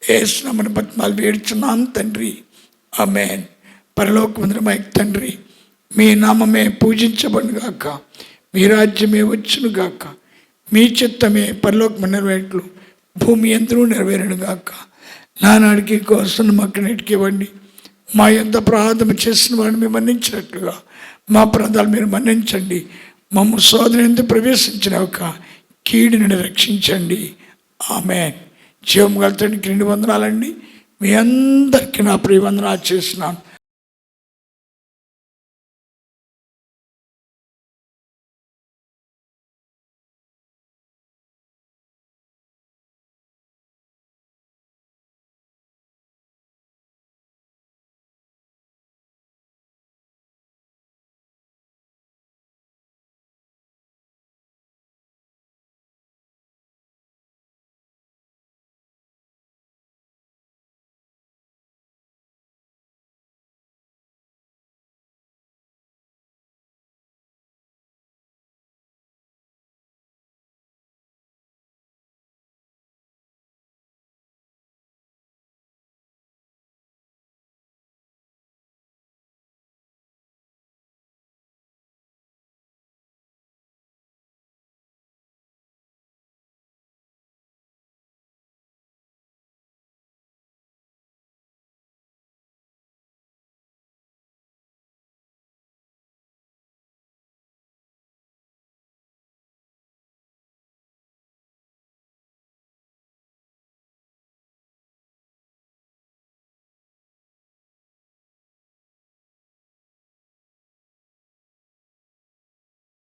యేసునామమున బతిమాలి వేడుచున్నాం తండ్రి, ఆమేన్. పరలోకమందున తండ్రి, మీ నామమే పూజించబడుగాక, మీ రాజ్యమే వచ్చునుగాక, మీ చిత్తమే పరలోకము నెరవేట్లు భూమి ఎందరూ నెరవేరునుగాక. నానాడికి కోసం మక్కనిటికి ఇవ్వండి. మా ఎంత అపరాధము చేసిన వాడిని మేము మన్నించినట్లుగా మా అపరాధాలు మీరు మన్నించండి. మమ్మ శోధన ఎందుకు ప్రవేశించినాక కీడుని రక్షించండి. ఆమేన్. జీవం గల తండ్రికి 2 వందనాలండి. మీ అందరికీ నా ప్రియ వందనాలు చేస్తున్నాను.